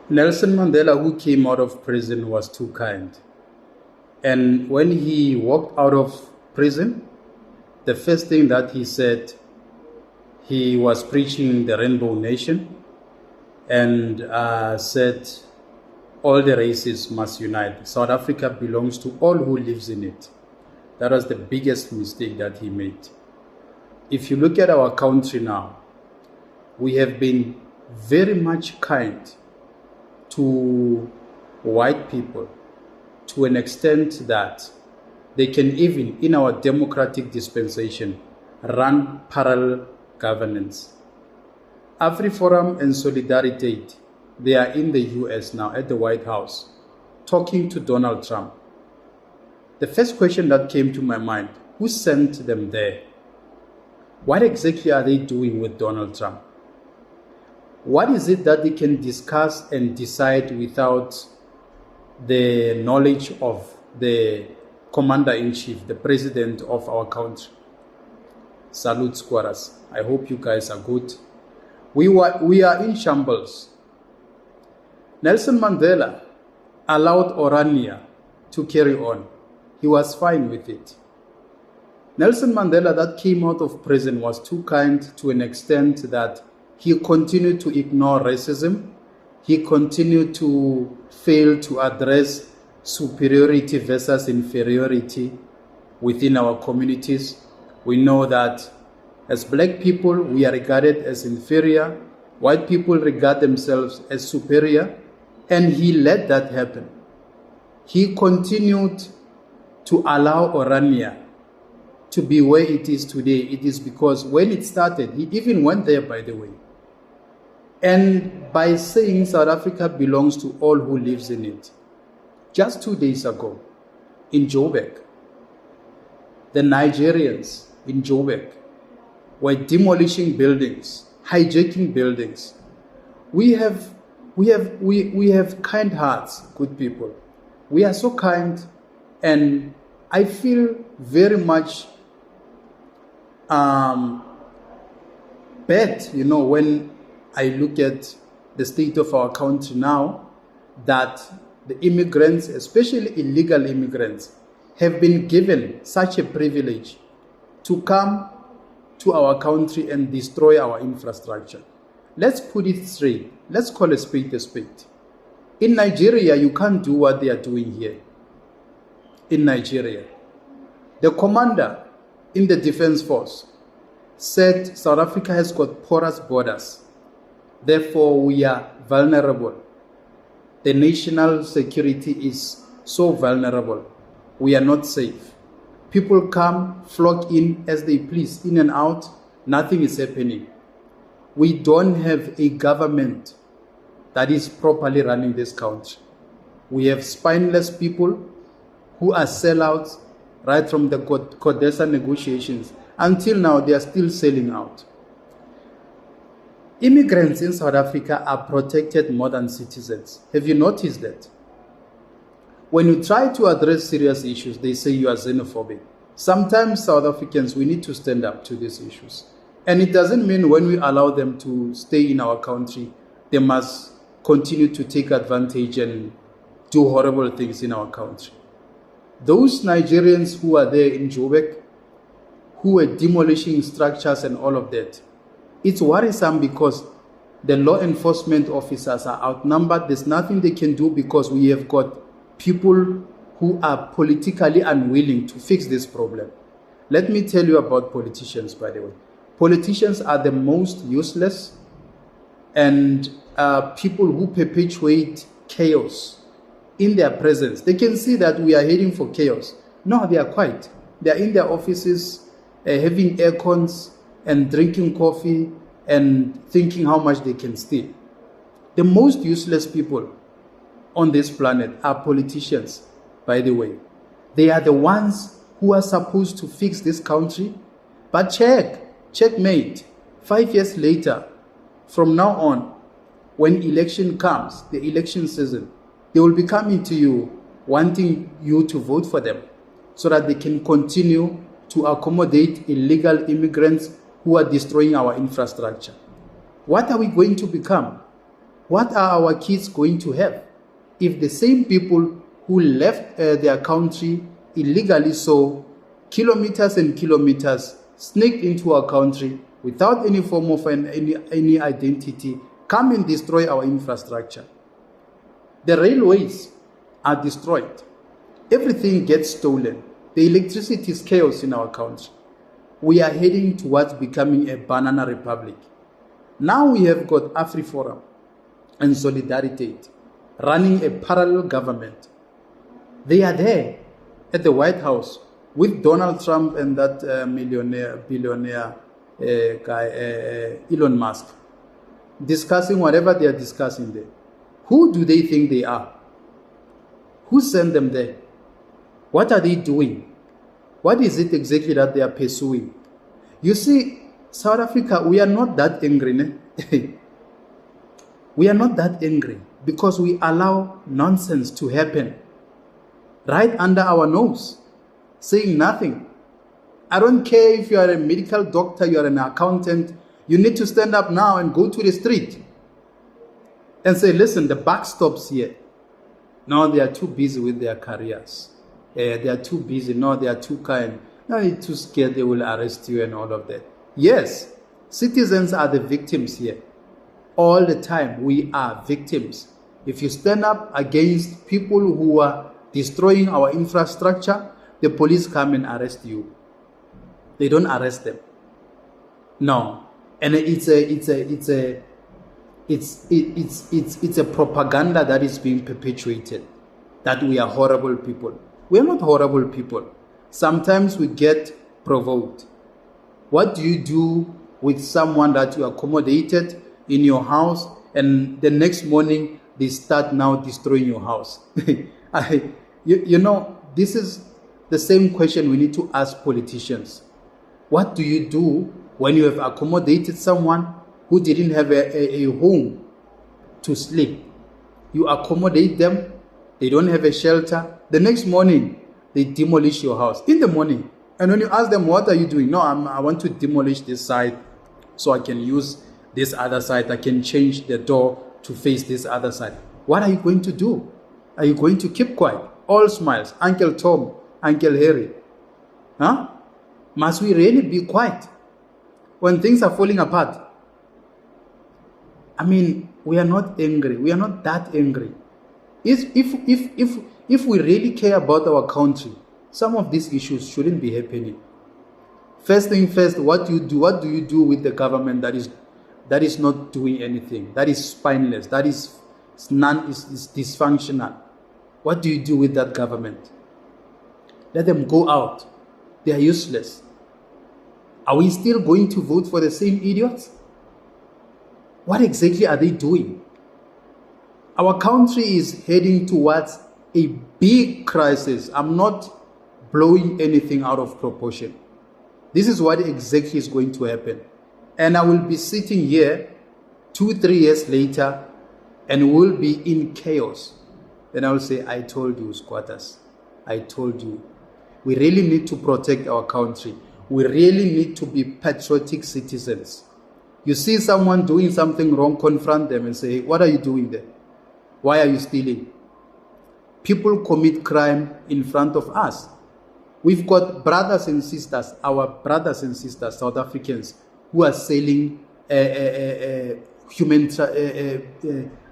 Nelson Mandela, who came out of prison, was too kind. And when he walked out of prison, the first thing that he said, he was preaching the Rainbow Nation and said, all the races must unite. South Africa belongs to all who lives in it. That was the biggest mistake that he made. If you look at our country now, we have been very much kind to white people to an extent that they can even, in our democratic dispensation, run parallel governance. Afriforum and Solidariteit, they are in the US now at the White House talking to Donald Trump. The first question that came to my mind, who sent them there? What exactly are they doing with Donald Trump? What is it that they can discuss and decide without the knowledge of the commander-in-chief, the president of our country? Salute, squatters. I hope you guys are good. We are in shambles. Nelson Mandela allowed Orania to carry on. He was fine with it. Nelson Mandela, that came out of prison, was too kind to an extent that he continued to ignore racism. He continued to fail to address superiority versus inferiority within our communities. We know that as black people, we are regarded as inferior. White people regard themselves as superior. And he let that happen. He continued to allow Orania to be where it is today. It is because when it started, he even went there, by the way. And by saying South Africa belongs to all who lives in it, just 2 days ago in Joburg, the Nigerians in Joburg were demolishing buildings, hijacking buildings. We have kind hearts, good people. We are so kind, and I feel very much bad, when I look at the state of our country now, that the immigrants, especially illegal immigrants, have been given such a privilege to come to our country and destroy our infrastructure. Let's put it straight. Let's call a spade a spade. In Nigeria, you can't do what they are doing here. In Nigeria, the commander in the defense force said South Africa has got porous borders. Therefore, we are vulnerable. The national security is so vulnerable. We are not safe. People come, flock in as they please, in and out. Nothing is happening. We don't have a government that is properly running this country. We have spineless people who are sellouts right from the Codesa negotiations. Until now, they are still selling out. Immigrants in South Africa are protected more than citizens. Have you noticed that? When you try to address serious issues, they say you are xenophobic. Sometimes South Africans, we need to stand up to these issues. And it doesn't mean when we allow them to stay in our country, they must continue to take advantage and do horrible things in our country. Those Nigerians who are there in Joburg, who were demolishing structures and all of that, it's worrisome because the law enforcement officers are outnumbered. There's nothing they can do because we have got people who are politically unwilling to fix this problem. Let me tell you about politicians, by the way. Politicians are the most useless and people who perpetuate chaos in their presence. They can see that we are heading for chaos. No, they are quiet. They are in their offices having air cons and drinking coffee and thinking how much they can steal. The most useless people on this planet are politicians, by the way. They are the ones who are supposed to fix this country. But checkmate. 5 years later, from now on, when election comes, the election season, they will be coming to you wanting you to vote for them so that they can continue to accommodate illegal immigrants who are destroying our infrastructure. What are we going to become? What are our kids going to have if the same people who left their country illegally, so kilometers and kilometers, sneaked into our country without any form of any identity, come and destroy our infrastructure? The railways are destroyed. Everything gets stolen. The electricity is chaos in our country. We are heading towards becoming a banana republic. Now we have got Afriforum and Solidariteit running a parallel government. They are there at the White House with Donald Trump and that billionaire guy, Elon Musk, discussing whatever they are discussing there. Who do they think they are? Who sent them there? What are they doing? What is it exactly that they are pursuing? You see, South Africa, we are not that angry. Ne? We are not that angry because we allow nonsense to happen right under our nose, saying nothing. I don't care if you are a medical doctor, you are an accountant, you need to stand up now and go to the street and say, listen, the buck stops here. No, they are too busy with their careers. They are too busy. No, they are too kind. No, they're too scared they will arrest you and all of that. Yes, citizens are the victims here. All the time, we are victims. If you stand up against people who are destroying our infrastructure, the police come and arrest you. They don't arrest them. No, and it's a propaganda that is being perpetuated that we are horrible people. We are not horrible people. Sometimes we get provoked. What do you do with someone that you accommodated in your house and the next morning they start now destroying your house? You know, this is the same question we need to ask politicians. What do you do when you have accommodated someone who didn't have a home to sleep? You accommodate them, they don't have a shelter. The next morning, they demolish your house in the morning. And when you ask them, what are you doing? No, I want to demolish this side so I can use this other side. I can change the door to face this other side. What are you going to do? Are you going to keep quiet? All smiles. Uncle Tom, Uncle Harry. Huh? Must we really be quiet when things are falling apart? I mean, we are not angry. We are not that angry. If we really care about our country, some of these issues shouldn't be happening. First thing first, what do you do with the government that is not doing anything, that is spineless, that is dysfunctional? What do you do with that government? Let them go out. They are useless. Are we still going to vote for the same idiots? What exactly are they doing? Our country is heading towards a big crisis. I'm not blowing anything out of proportion. This is what exactly is going to happen. And I will be sitting here 2-3 years later and we'll be in chaos. Then I will say, I told you, squatters. I told you. We really need to protect our country. We really need to be patriotic citizens. You see someone doing something wrong, confront them and say, what are you doing there? Why are you stealing? People commit crime in front of us. We've got brothers and sisters, our brothers and sisters, South Africans, who are selling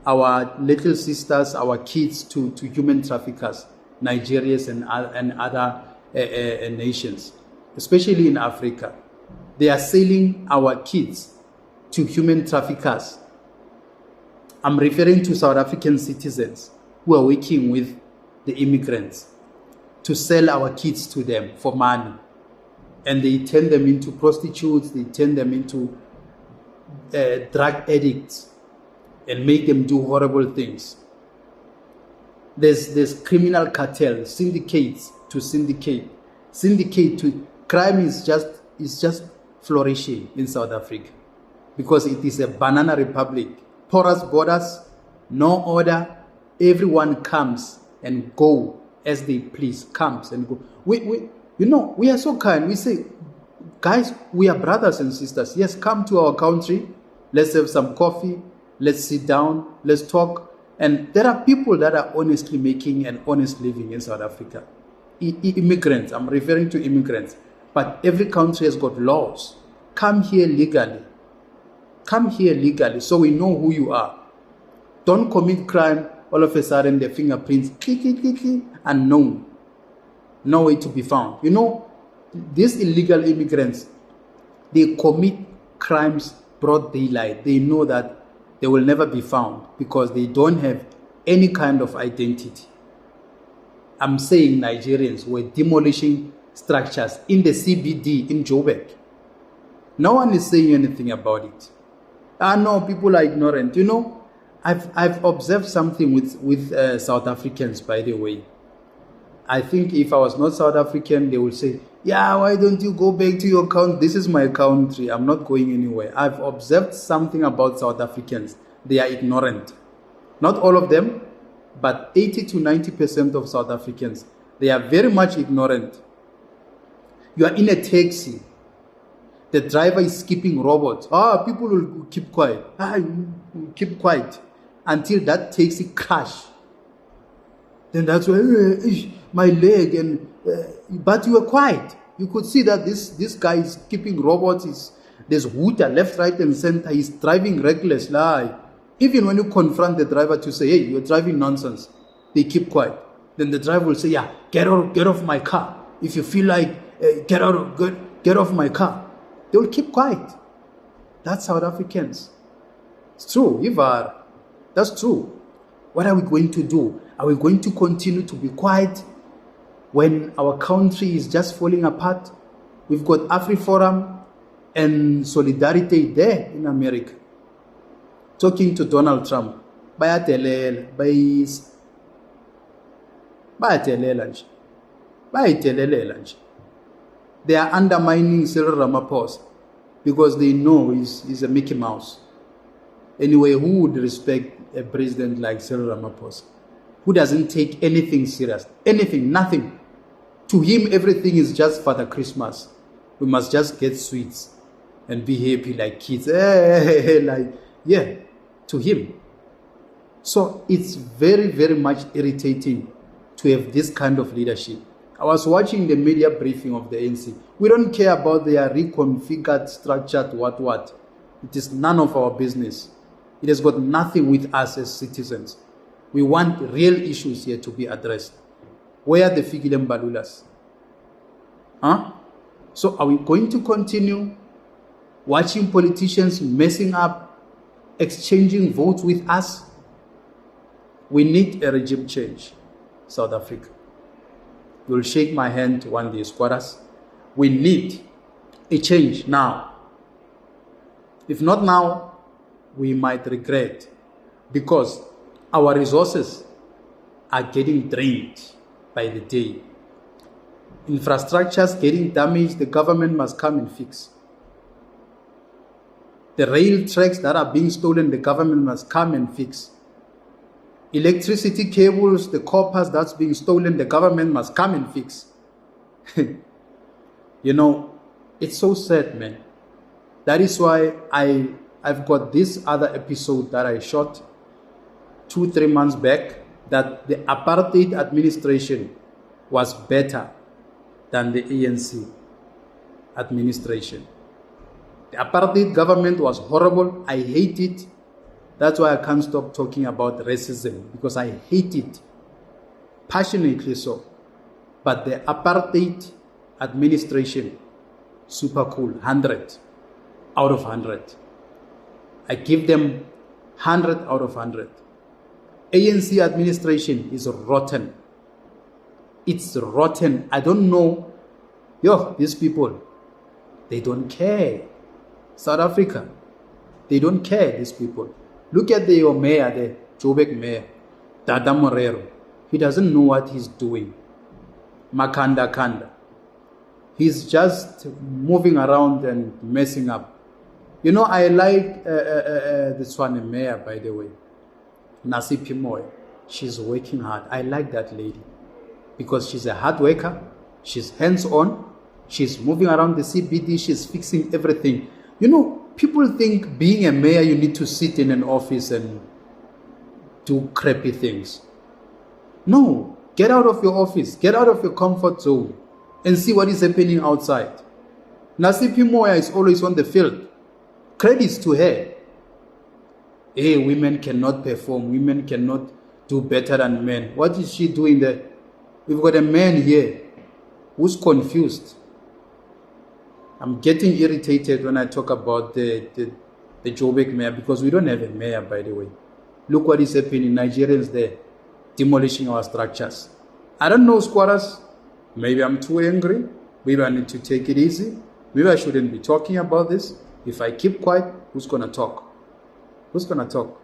our little sisters, our kids to human traffickers, Nigerians and other nations, especially in Africa. They are selling our kids to human traffickers. I'm referring to South African citizens who are working with the immigrants to sell our kids to them for money. And they turn them into prostitutes, they turn them into drug addicts and make them do horrible things. There's criminal cartels, syndicates to syndicate. Syndicate to crime is just flourishing in South Africa because it is a banana republic. Porous borders, no order. Everyone comes and go as they please. Comes and go. We are so kind. We say, guys, we are brothers and sisters. Yes, come to our country. Let's have some coffee. Let's sit down, let's talk. And there are people that are honestly making an honest living in South Africa. Immigrants, I'm referring to immigrants. But every country has got laws. Come here legally. Come here legally so we know who you are. Don't commit crime, all of a sudden the fingerprints, click, click, click, click, unknown. No way to be found. You know, these illegal immigrants, they commit crimes broad daylight. They know that they will never be found because they don't have any kind of identity. I'm saying Nigerians were demolishing structures in the CBD in Joburg. No one is saying anything about it. No, people are ignorant. You know, I've observed something with South Africans, by the way. I think if I was not South African, they would say, yeah, why don't you go back to your country? This is my country. I'm not going anywhere. I've observed something about South Africans. They are ignorant. Not all of them, but 80 to 90% of South Africans, they are very much ignorant. You are in a taxi. The driver is skipping robots. People will keep quiet. Keep quiet until that taxi crash. Then that's why my leg and but you were quiet. You could see that this guy is skipping robots. There's hooter left, right, and center. He's driving reckless. Even when you confront the driver to say, hey, you're driving nonsense, they keep quiet. Then the driver will say, yeah, get off my car. If you feel like get off my car. They will keep quiet. That's South Africans. It's true, Ivar. That's true. What are we going to do? Are we going to continue to be quiet when our country is just falling apart? We've got Afriforum and Solidariteit there in America, talking to Donald Trump. Bayatelela nje. They are undermining Cyril Ramaphosa because they know he's a Mickey Mouse. Anyway, who would respect a president like Cyril Ramaphosa, who doesn't take anything serious? Anything, nothing. To him, everything is just Father Christmas. We must just get sweets and be happy like kids. To him. So it's very, very much irritating to have this kind of leadership. I was watching the media briefing of the ANC. We don't care about their reconfigured, structured, what. It is none of our business. It has got nothing with us as citizens. We want real issues here to be addressed. Where are the Fikile Mbalulas? So are we going to continue watching politicians messing up, exchanging votes with us? We need a regime change, South Africa. You'll shake my hand one day, squatters. We need a change now. If not now, we might regret because our resources are getting drained by the day. Infrastructures getting damaged, the government must come and fix. The rail tracks that are being stolen, the government must come and fix. Electricity cables, the coppers that's being stolen, the government must come and fix. You know, it's so sad, man. That is why I've got this other episode that I shot 2-3 months back, that the apartheid administration was better than the ANC administration. The apartheid government was horrible. I hate it. That's why I can't stop talking about racism, because I hate it, passionately so. But the apartheid administration, super cool, 100 out of 100. I give them 100 out of 100. ANC administration is rotten. It's rotten. I don't know. These people, they don't care. South Africa, they don't care, these people. Look at the mayor, the Joburg mayor, Dada Morero. He doesn't know what he's doing. Makanda Kanda. He's just moving around and messing up. You know, I like this one mayor, by the way, Nasi Pimoy. She's working hard. I like that lady because she's a hard worker. She's hands-on. She's moving around the CBD. She's fixing everything. You know, people think being a mayor, you need to sit in an office and do crappy things. No, get out of your office, get out of your comfort zone and see what is happening outside. Nasipi Moya is always on the field. Credits to her. Hey, women cannot perform, women cannot do better than men. What is she doing there? We've got a man here who's confused. I'm getting irritated when I talk about the Joburg mayor, because we don't have a mayor, by the way. Look what is happening. Nigerians there demolishing our structures. I don't know, squatters. Maybe I'm too angry. Maybe I need to take it easy. Maybe I shouldn't be talking about this. If I keep quiet, who's going to talk? Who's going to talk?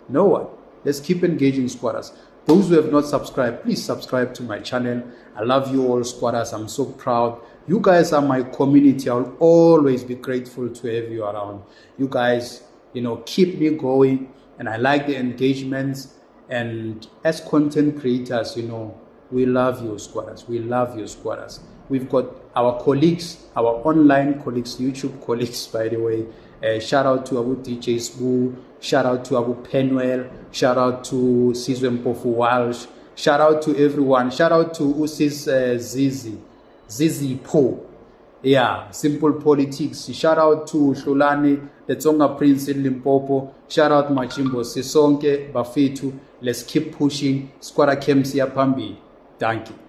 No one. Let's keep engaging, squatters. Those who have not subscribed, please subscribe to my channel. I love you all, squatters. I'm so proud. You guys are my community. I'll always be grateful to have you around. You guys, keep me going. And I like the engagements. And as content creators, we love you, squatters. We love you, squatters. We've got our colleagues, our online colleagues, YouTube colleagues, by the way. Shout out to Abu DJ Sbu. Shout out to Abu Penwell. Shout out to Sizwe Mpofu Walsh. Shout out to everyone. Shout out to Usis Zizi Po. Yeah, Simple Politics. Shout out to Sholani, the Tsonga Prince in Limpopo. Shout out Machimbo Sisonke, Bafetu. Let's keep pushing. Squatter Kemsi Apambi. Thank you.